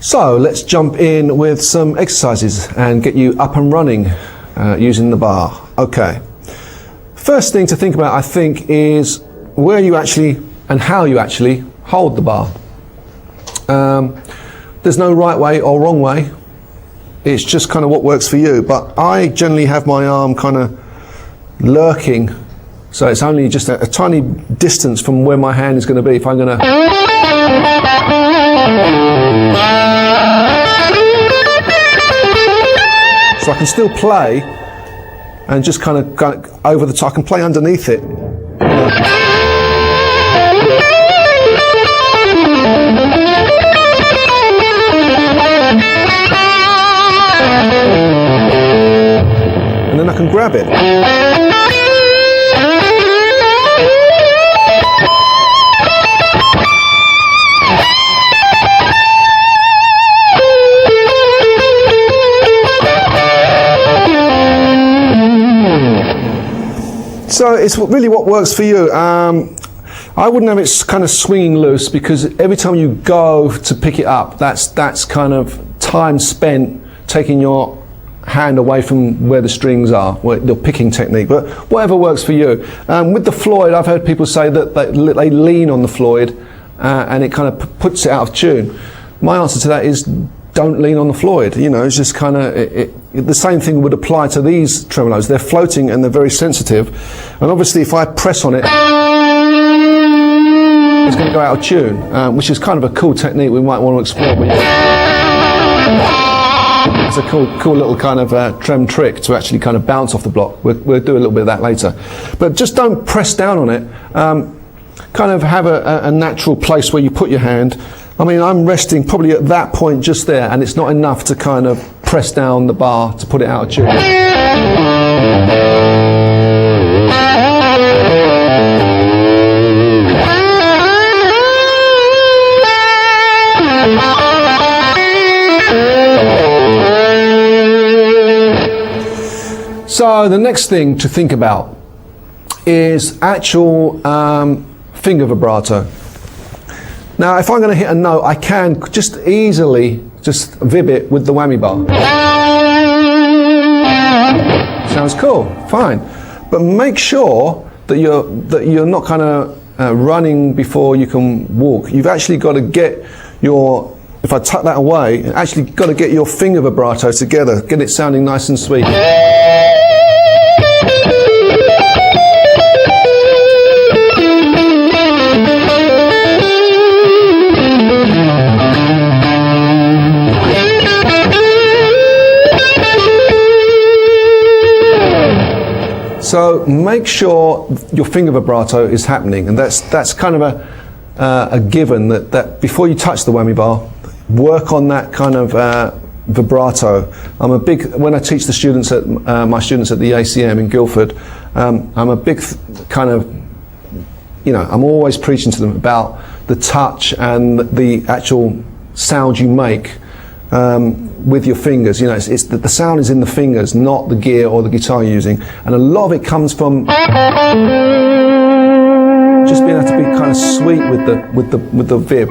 So let's jump in with some exercises and get you up and running using the bar. Okay. First thing to think about, I think, is where you actually and how you actually hold the bar. There's no right way or wrong way. It's just kind of what works for you. But I generally have my arm kind of lurking, so it's only just a tiny distance from where my hand is going to be. If I'm going to... So I can still play and just kind of go over the top. I can play underneath it. And then I can grab it. So it's really what works for you. I wouldn't have it kind of swinging loose, because every time you go to pick it up, that's kind of time spent taking your hand away from where the strings are, the picking technique. But whatever works for you. With the Floyd, I've heard people say that they lean on the Floyd and it kind of puts it out of tune. My answer to that is don't lean on the Floyd. You know, it's just kind of the same thing would apply to these tremolos. They're floating and they're very sensitive, and obviously if I press on it, it's going to go out of tune, which is kind of a cool technique we might want to explore. It's a cool little kind of trem trick to actually kind of bounce off the block. We'll do a little bit of that later, but just don't press down on it. Kind of have a natural place where you put your hand. I mean, I'm resting probably at that point just there, and it's not enough to kind of press down the bar to put it out of tune. So the next thing to think about is actual finger vibrato. Now, if I'm going to hit a note, I can just easily just vib it with the whammy bar. Sounds cool, fine. But make sure that you're not kind of running before you can walk. You've actually got to get your, if I tuck that away, actually got to get your finger vibrato together, get it sounding nice and sweet. So make sure your finger vibrato is happening, and that's kind of a given that before you touch the whammy bar, work on that kind of vibrato. I'm a big, when I teach the students at my students at the ACM in Guildford, I'm a big kind of, you know, I'm always preaching to them about the touch and the actual sound you make with your fingers. You know, it's the sound is in the fingers, not the gear or the guitar you're using, and a lot of it comes from just being able to be kind of sweet with the vib.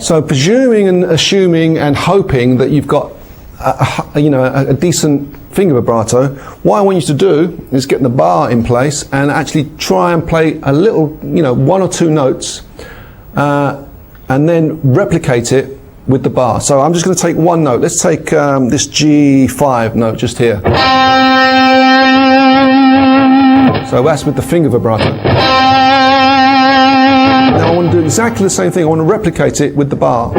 So presuming and assuming and hoping that you've got a decent finger vibrato, what I want you to do is get the bar in place and actually try and play a little, one or two notes, and then replicate it with the bar. So I'm just going to take one note. Let's take this G5 note just here. So that's with the finger vibrato. Now I want to do exactly the same thing. I want to replicate it with the bar.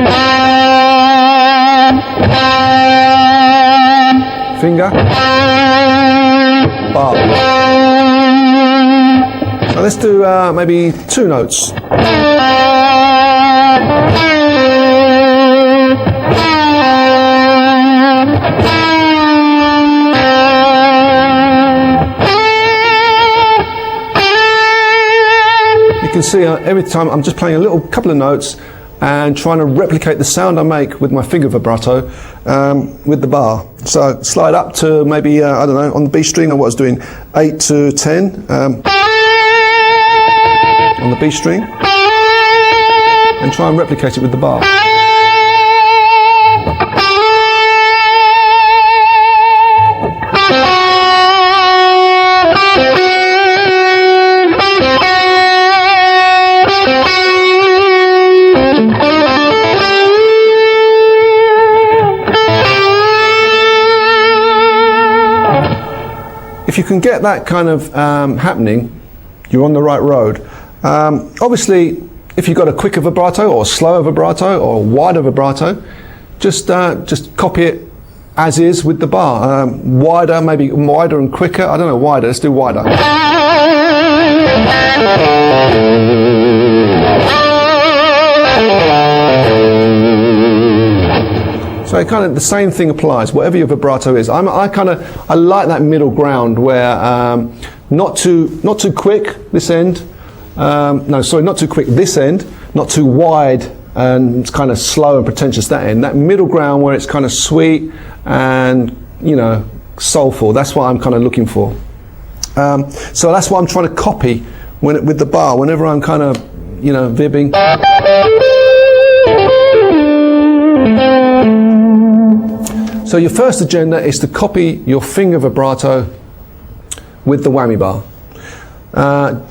Finger, bar. So let's do maybe two notes. can see every time I'm just playing a little couple of notes and trying to replicate the sound I make with my finger vibrato with the bar. So slide up to maybe, I don't know, on the B string, or what I was doing, 8 to 10 on the B string, and try and replicate it with the bar. If you can get that kind of happening, you're on the right road. Obviously, if you've got a quicker vibrato or a slower vibrato or a wider vibrato, just copy it as is with the bar. Wider, maybe wider and quicker. I don't know, wider. Let's do wider. So kind of the same thing applies, whatever your vibrato is. I like that middle ground where not too quick this end. No, sorry, not too quick this end. Not too wide and it's kind of slow and pretentious that end. That middle ground where it's kind of sweet and, you know, soulful. That's what I'm kind of looking for. So that's what I'm trying to copy with the bar. Whenever I'm kind of, you know, vibbing. So your first agenda is to copy your finger vibrato with the whammy bar.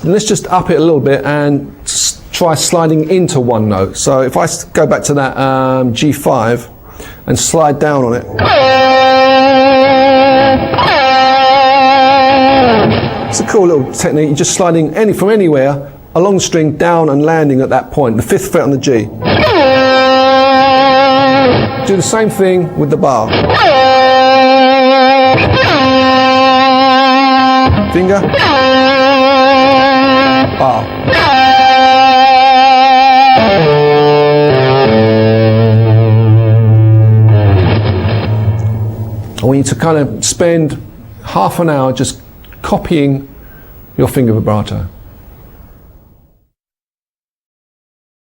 Let's just up it a little bit and try sliding into one note. So if I go back to that G5 and slide down on it. It's a cool little technique. You're just sliding from anywhere along the string down and landing at that point, the 5th fret on the G. Do the same thing with the bar. Finger, bar. I want you to kind of spend half an hour just copying your finger vibrato.